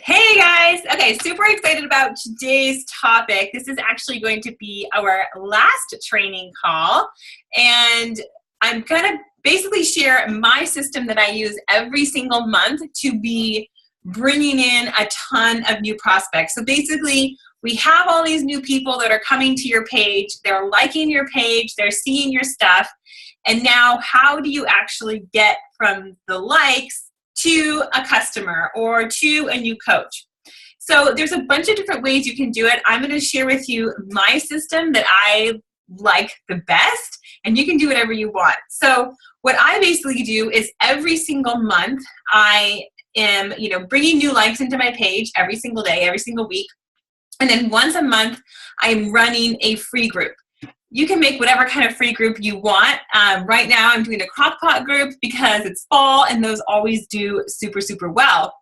Hey guys! Okay, super excited about today's topic. This is actually going to be our last training call, and I'm going to basically share my system that I use every single month to be bringing in a ton of new prospects. So basically, we have all these new people that are coming to your page, they're liking your page, they're seeing your stuff, and now how do you actually get from the likes to a customer or to a new coach? So there's a bunch of different ways you can do it. I'm going to share with you my system that I like the best, and you can do whatever you want. So what I basically do is every single month I am, bringing new likes into my page every single day, every single week. And then once a month, I'm running a free group. You can make whatever kind of free group you want. Right now, I'm doing a crock pot group because it's fall and those always do super, super well.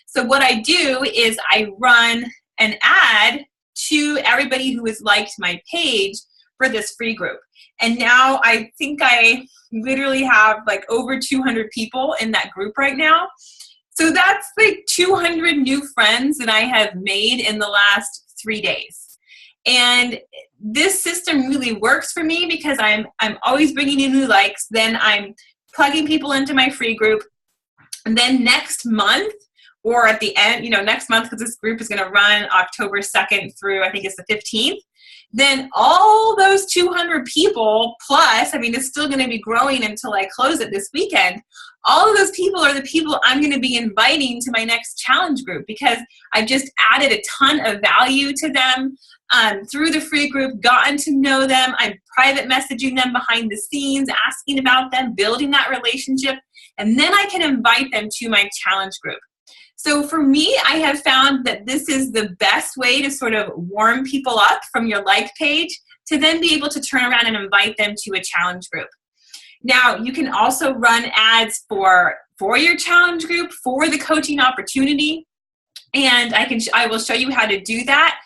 So what I do is I run an ad to everybody who has liked my page for this free group. And now I think I literally have like over 200 people in that group right now. So that's like 200 new friends that I have made in the last 3 days. And this system really works for me because I'm always bringing in new likes. Then I'm plugging people into my free group. And then next month, or at the end, next month, because this group is going to run October 2nd through, I think it's the 15th. Then all those 200 people plus, it's still going to be growing until I close it this weekend. All of those people are the people I'm going to be inviting to my next challenge group because I've just added a ton of value to them through the free group, gotten to know them. I'm private messaging them behind the scenes, asking about them, building that relationship, and then I can invite them to my challenge group. So for me, I have found that this is the best way to sort of warm people up from your like page to then be able to turn around and invite them to a challenge group. Now, you can also run ads for your challenge group, for the coaching opportunity, and I will show you how to do that.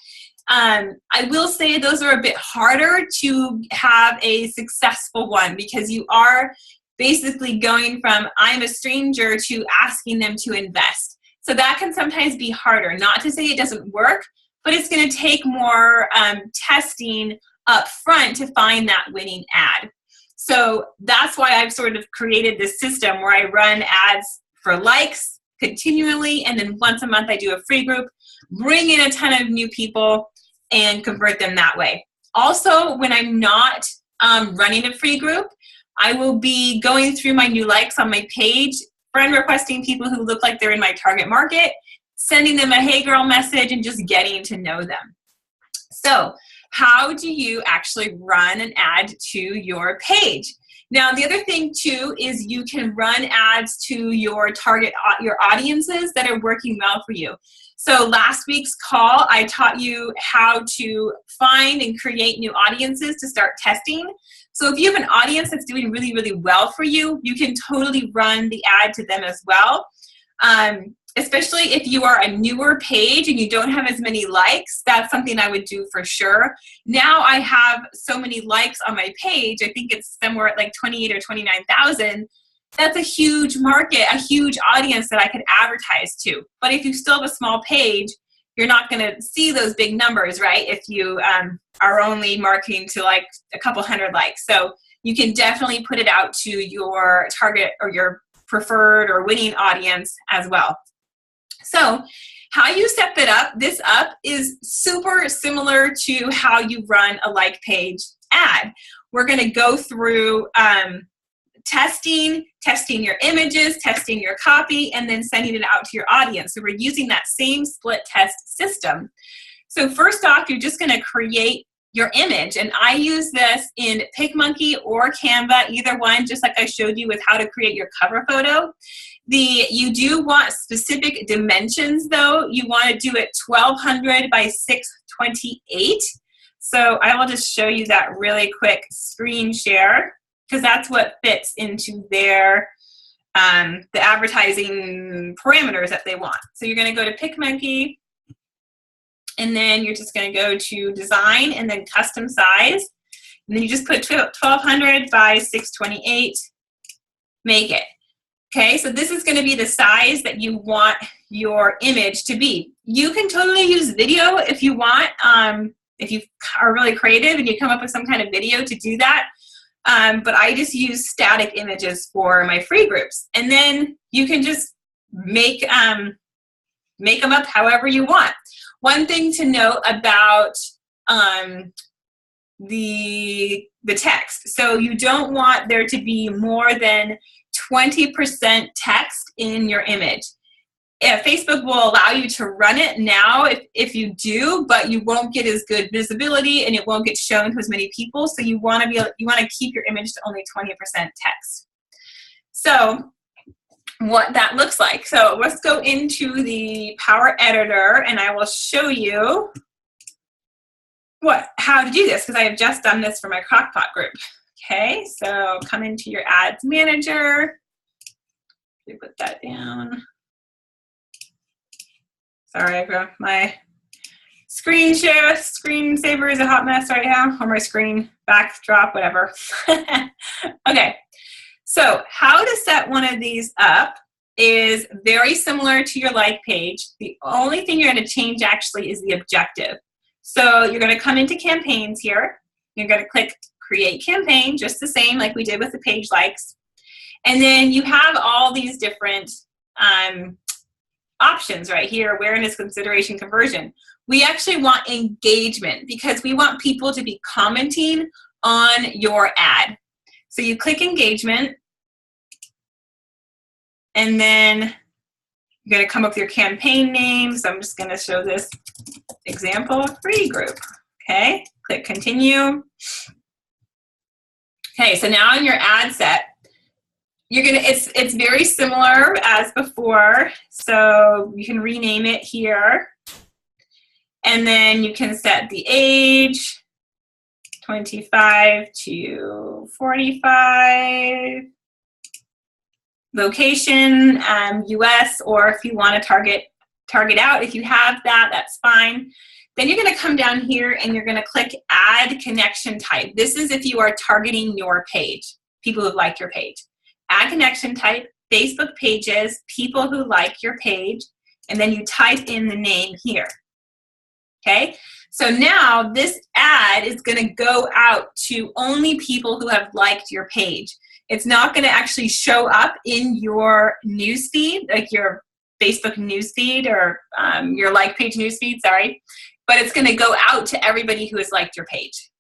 I will say those are a bit harder to have a successful one because you are basically going from I'm a stranger to asking them to invest. So that can sometimes be harder. Not to say it doesn't work, but it's going to take more testing up front to find that winning ad. So that's why I've sort of created this system where I run ads for likes continually, and then once a month I do a free group, bring in a ton of new people, and convert them that way. Also, when I'm not running a free group, I will be going through my new likes on my page, friend requesting people who look like they're in my target market, sending them a hey girl message, and just getting to know them. So how do you actually run an ad to your page? Now, the other thing too is you can run ads to your audiences that are working well for you. So last week's call, I taught you how to find and create new audiences to start testing. So if you have an audience that's doing really, really well for you, you can totally run the ad to them as well. Especially if you are a newer page and you don't have as many likes, that's something I would do for sure. Now I have so many likes on my page, I think it's somewhere at like 28 or 29,000. That's a huge market, a huge audience that I could advertise to. But if you still have a small page, you're not going to see those big numbers, right? If you are only marketing to like a couple hundred likes. So you can definitely put it out to your target or your preferred or winning audience as well. So how you set this up is super similar to how you run a like page ad. We're going to go through testing your images, testing your copy, and then sending it out to your audience. So we're using that same split test system. So first off, you're just going to create your image. And I use this in PicMonkey or Canva, either one, just like I showed you with how to create your cover photo. You do want specific dimensions though. You want to do it 1200 by 628. So I will just show you that really quick screen share because that's what fits into their the advertising parameters that they want. So you're going to go to PicMonkey, and then you're just going to go to design and then custom size. And then you just put 1200 by 628, make it. Okay, so this is going to be the size that you want your image to be. You can totally use video if you want. If you are really creative and you come up with some kind of video to do that. But I just use static images for my free groups. And then you can just make them up however you want. One thing to note about the text. So you don't want there to be more than 20% text in your image. Facebook will allow you to run it now if you do, but you won't get as good visibility and it won't get shown to as many people. So you want to keep your image to only 20% text. So what that looks like. So let's go into the Power Editor and I will show you how to do this, because I have just done this for my Crock-Pot group. Okay, so come into your Ads Manager. Put that down. Sorry, my screensaver is a hot mess right now, or my screen backdrop, whatever. Okay, so how to set one of these up is very similar to your like page. The only thing you're going to change actually is the objective. So you're going to come into campaigns here. You're going to click Create Campaign, just the same like we did with the page likes. And then you have all these different options right here: awareness, consideration, conversion. We actually want engagement because we want people to be commenting on your ad. So you click engagement, and then you're going to come up with your campaign name. So I'm just going to show this example free group. Okay, click continue. Okay, so now in your ad set, it's very similar as before. So you can rename it here. And then you can set the age, 25 to 45. Location, US, or if you want to target out, if you have that, that's fine. Then you're going to come down here and you're going to click Add Connection Type. This is if you are targeting your page, people who like your page. Add connection type, Facebook pages, people who like your page, and then you type in the name here. Okay, so now this ad is going to go out to only people who have liked your page. It's not going to actually show up in your newsfeed, like your Facebook newsfeed or your like page newsfeed, sorry, but it's going to go out to everybody who has liked your page.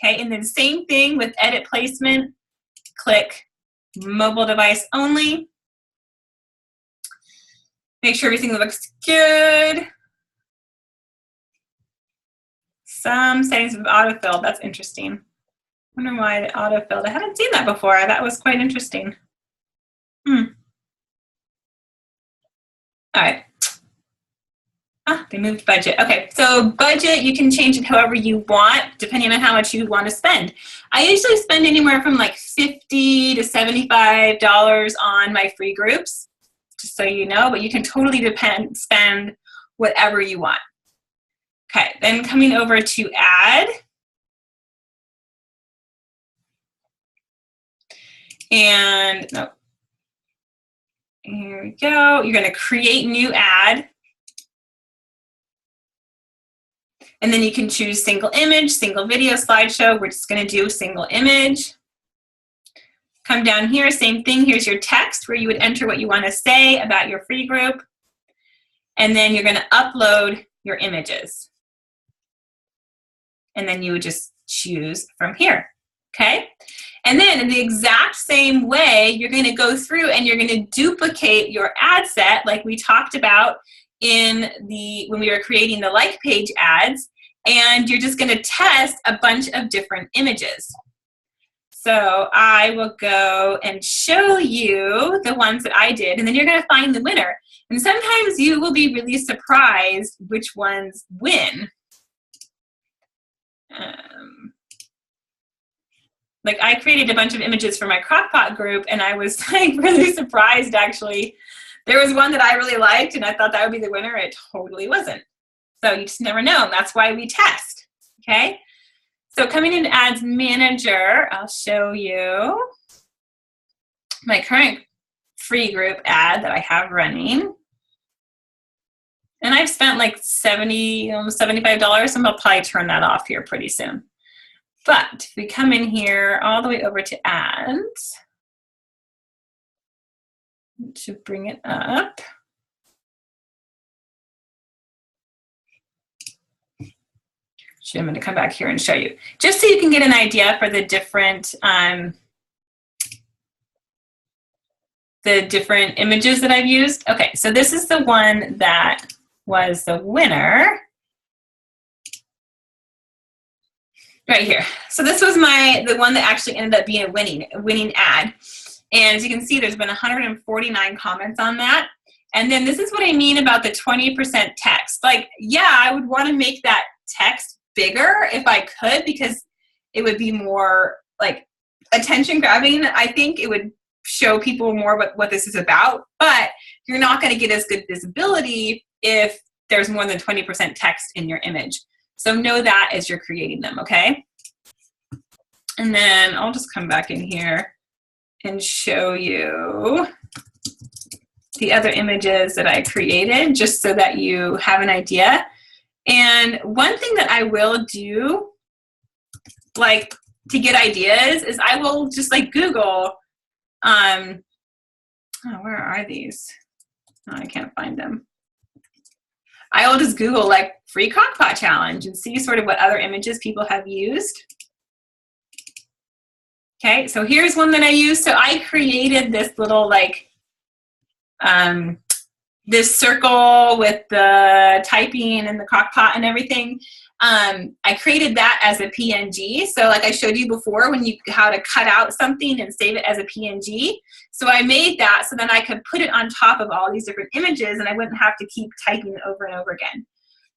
Okay, and then same thing with edit placement, click mobile device only. Make sure everything looks good. Some settings of autofill, that's interesting. I wonder why it autofilled. I haven't seen that before. That was quite interesting. All right. They moved budget. Okay, so budget, you can change it however you want, depending on how much you want to spend. I usually spend anywhere from like $50 to $75 on my free groups, just so you know, but you can totally spend whatever you want. Okay, then coming over to Add. And, no, here we go. You're going to create new ad. And then you can choose single image, single video, slideshow. We're just going to do single image. Come down here, same thing. Here's your text where you would enter what you want to say about your free group. And then you're going to upload your images. And then you would just choose from here. Okay? And then in the exact same way, you're going to go through and you're going to duplicate your ad set like we talked about when we were creating the like page ads, and you're just going to test a bunch of different images. So I will go and show you the ones that I did, and then you're going to find the winner. And sometimes you will be really surprised which ones win. Like I created a bunch of images for my Crock-Pot group, and I was like really surprised actually. There was one that I really liked, and I thought that would be the winner. It totally wasn't. So you just never know. That's why we test, okay? So coming into Ads Manager, I'll show you my current free group ad that I have running. And I've spent like almost $75, and I'll probably turn that off here pretty soon. But if we come in here all the way over to ads, to bring it up. Actually, I'm going to come back here and show you, just so you can get an idea for the different images that I've used. Okay, so this is the one that was the winner. Right here. So this was the one that actually ended up being a winning ad. And as you can see, there's been 149 comments on that. And then this is what I mean about the 20% text. Like, yeah, I would want to make that text bigger if I could, because it would be more like attention grabbing. I think it would show people more what this is about, but you're not going to get as good visibility if there's more than 20% text in your image. So know that as you're creating them, okay? And then I'll just come back in here and show you the other images that I created, just so that you have an idea. And one thing that I will do, like, to get ideas is I will just like Google, where are these? Oh, I can't find them. I will just Google like free crockpot challenge and see sort of what other images people have used. Okay, so here's one that I used. So I created this little like, this circle with the typing and the crockpot and everything. I created that as a PNG. So like I showed you before, how to cut out something and save it as a PNG. So I made that so then I could put it on top of all these different images and I wouldn't have to keep typing over and over again.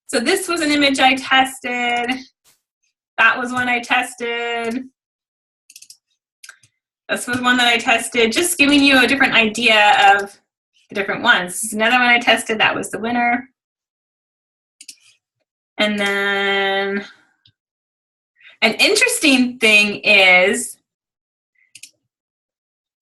So this was an image I tested. That was one I tested. This was one that I tested, just giving you a different idea of the different ones. This is another one I tested. That was the winner. And then an interesting thing is,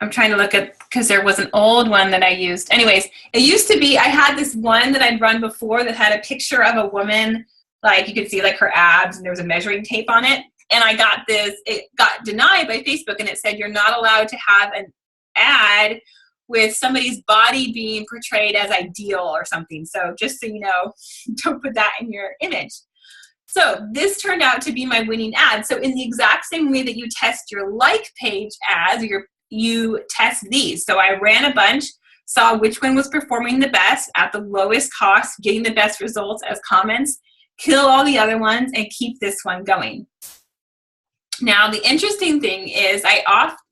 I'm trying to look at, because there was an old one that I used. Anyways, it used to be, I had this one that I'd run before that had a picture of a woman, like you could see like her abs and there was a measuring tape on it. And I got this, it got denied by Facebook and it said you're not allowed to have an ad with somebody's body being portrayed as ideal or something. So just so you know, don't put that in your image. So this turned out to be my winning ad. So in the exact same way that you test your like page ads, you test these. So I ran a bunch, saw which one was performing the best at the lowest cost, getting the best results as comments, kill all the other ones, and keep this one going. Now, the interesting thing is I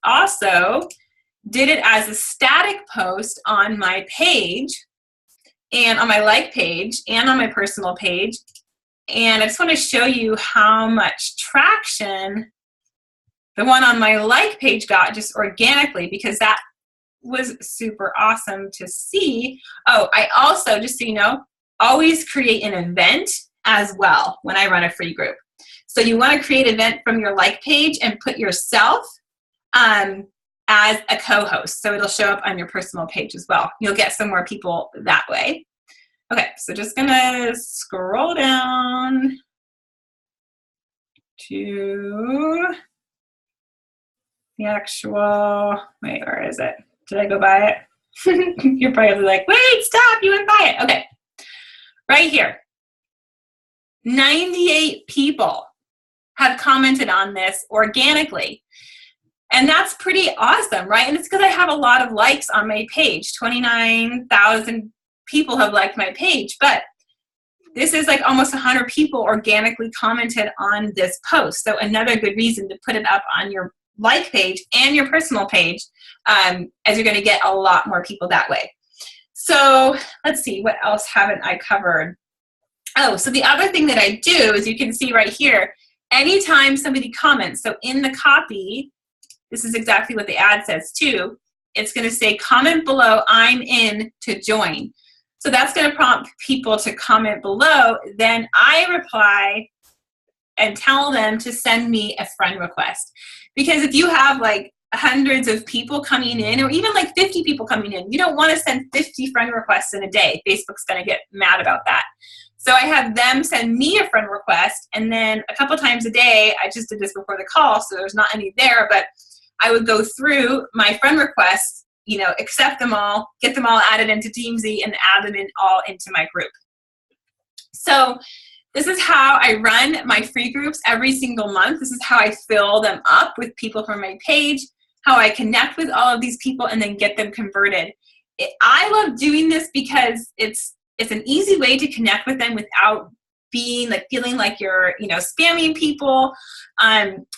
also did it as a static post on my page and on my like page and on my personal page. And I just want to show you how much traction the one on my like page got just organically, because that was super awesome to see. Oh, I also, just so you know, always create an event as well when I run a free group. So you want to create an event from your like page and put yourself as a co-host. So it'll show up on your personal page as well. You'll get some more people that way. Okay, so just gonna scroll down to the actual, wait, where is it? Did I go by it? You're probably like, wait, stop, you went by it. Okay, right here. 98 people have commented on this organically. And that's pretty awesome, right? And it's because I have a lot of likes on my page. 29,000 people have liked my page, but this is like almost 100 people organically commented on this post. So another good reason to put it up on your like page and your personal page, as you're going to get a lot more people that way. So let's see, what else haven't I covered? Oh, so the other thing that I do is, you can see right here, anytime somebody comments, so in the copy, this is exactly what the ad says too. It's going to say, comment below, I'm in to join. So that's going to prompt people to comment below. Then I reply and tell them to send me a friend request. Because if you have like hundreds of people coming in, or even like 50 people coming in. You don't want to send 50 friend requests in a day. Facebook's going to get mad about that. So I have them send me a friend request, and then a couple times a day, I just did this before the call, so there's not any there, but I would go through my friend requests, accept them all, get them all added into Teamsy, and add them all into my group. So this is how I run my free groups every single month. This is how I fill them up with people from my page, how I connect with all of these people and then get them converted. I love doing this because it's an easy way to connect with them without feeling like you're, spamming people.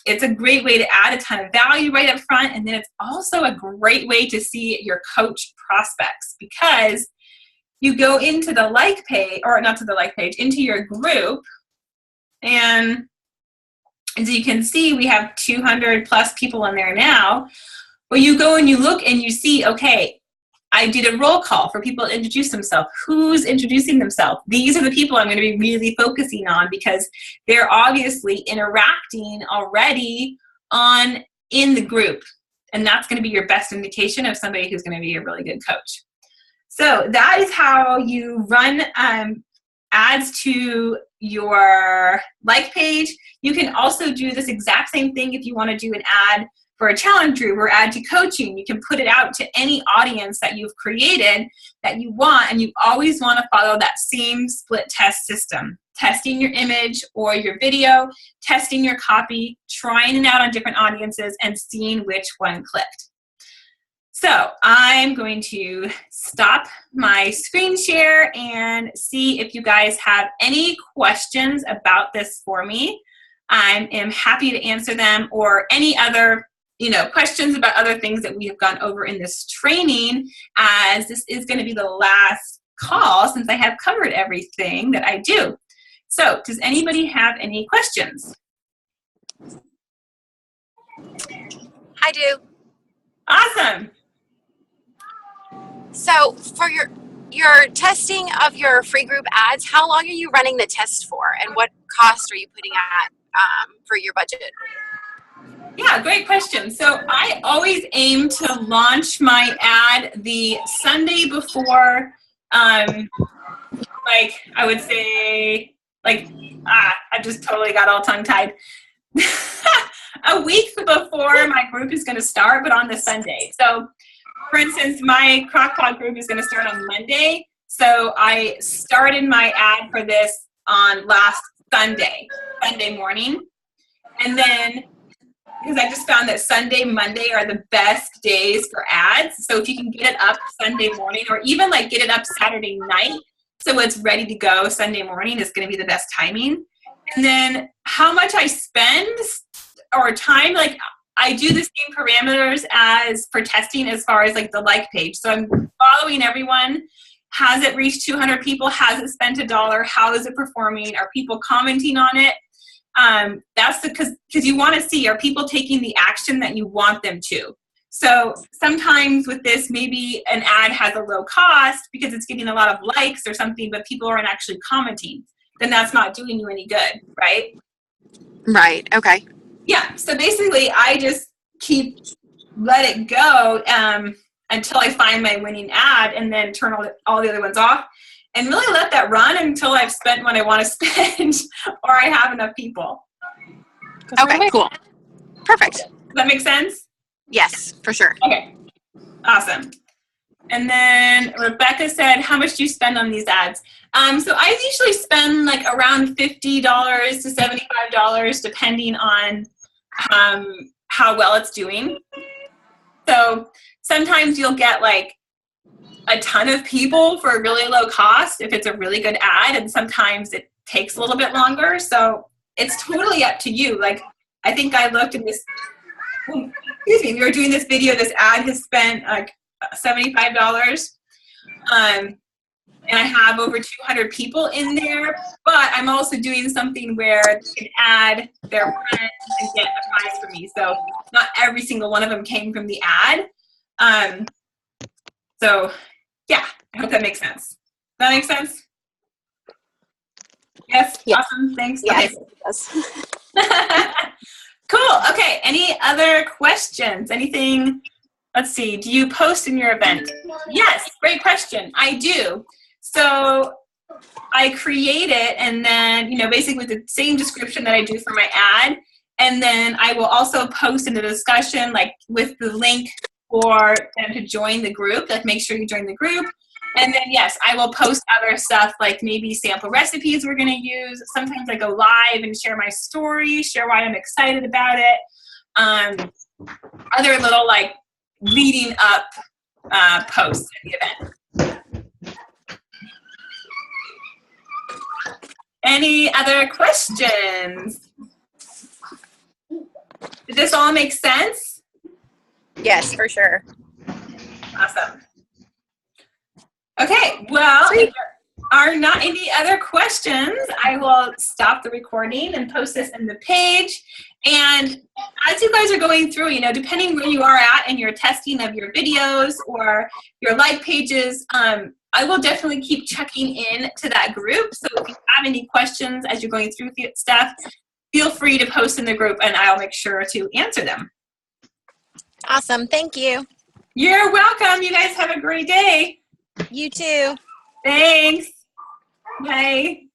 It's a great way to add a ton of value right up front. And then it's also a great way to see your coach prospects, because you go into the like page, or not to the like page, into your group. And as you can see, we have 200 plus people in there now. Well, you go and you look and you see, okay, I did a roll call for people to introduce themselves. Who's introducing themselves? These are the people I'm going to be really focusing on, because they're obviously interacting already in the group. And that's going to be your best indication of somebody who's going to be a really good coach. So that is how you run ads to your like page. You can also do this exact same thing if you want to do an ad for a challenge group or add to coaching. You can put it out to any audience that you've created that you want, and you always want to follow that same split test system. Testing your image or your video, testing your copy, trying it out on different audiences, and seeing which one clicked. So I'm going to stop my screen share and see if you guys have any questions about this for me. I am happy to answer them, or any other questions about other things that we have gone over in this training, as this is going to be the last call since I have covered everything that I do. So does anybody have any questions? I do. Awesome. So for your testing of your free group ads, how long are you running the test for, and what cost are you putting at for your budget? Yeah, great question. So I always aim to launch my ad the Sunday before, I would say, I just totally got all tongue-tied. A week before my group is going to start, but on the Sunday. So, for instance, my Crock-Pot group is going to start on Monday. So I started my ad for this on last Sunday morning. And then, because I just found that Sunday, Monday are the best days for ads. So if you can get it up Sunday morning, or even get it up Saturday night, so it's ready to go Sunday morning, is going to be the best timing. And then how much I spend or time, I do the same parameters as for testing as far as the like page. So I'm following everyone. Has it reached 200 people? Has it spent $1? How is it performing? Are people commenting on it? That's because you want to see, are people taking the action that you want them to? So sometimes with this, maybe an ad has a low cost because it's getting a lot of likes or something, but people aren't actually commenting. Then that's not doing you any good, right? Right. Okay. Yeah. So basically, I just let it go until I find my winning ad, and then turn all the other ones off, and really let that run until I've spent what I want to spend or I have enough people. Okay, cool. Perfect. Does that make sense? Yes, for sure. Okay, awesome. And then Rebecca said, how much do you spend on these ads? So I usually spend around $50 to $75, depending on how well it's doing. So sometimes you'll get a ton of people for a really low cost if it's a really good ad, and sometimes it takes a little bit longer. So it's totally up to you. I think I looked in this, we were doing this video, this ad has spent $75. And I have over 200 people in there, but I'm also doing something where they can add their friends and get a prize from me. So not every single one of them came from the ad. So yeah, I hope that makes sense. Does that make sense? Yes? Awesome, thanks. Yes, Okay. it does. Cool. Okay. Any other questions? Anything? Let's see. Do you post in your event? Yes. Great question. I do. So I create it, and then, basically with the same description that I do for my ad. And then I will also post in the discussion, like with the link for them to join the group, like make sure you join the group. And then, yes, I will post other stuff, like maybe sample recipes we're going to use. Sometimes I go live and share my story, share why I'm excited about it. Other little, like, leading up posts at the event. Any other questions? Did this all make sense? Yes, for sure. Awesome. Okay, well, if there are not any other questions, I will stop the recording and post this in the page. And as you guys are going through, depending where you are at in your testing of your videos or your like pages, I will definitely keep checking in to that group. So if you have any questions as you're going through stuff, feel free to post in the group and I'll make sure to answer them. Awesome. Thank you. You're welcome. You guys have a great day. You too. Thanks. Bye.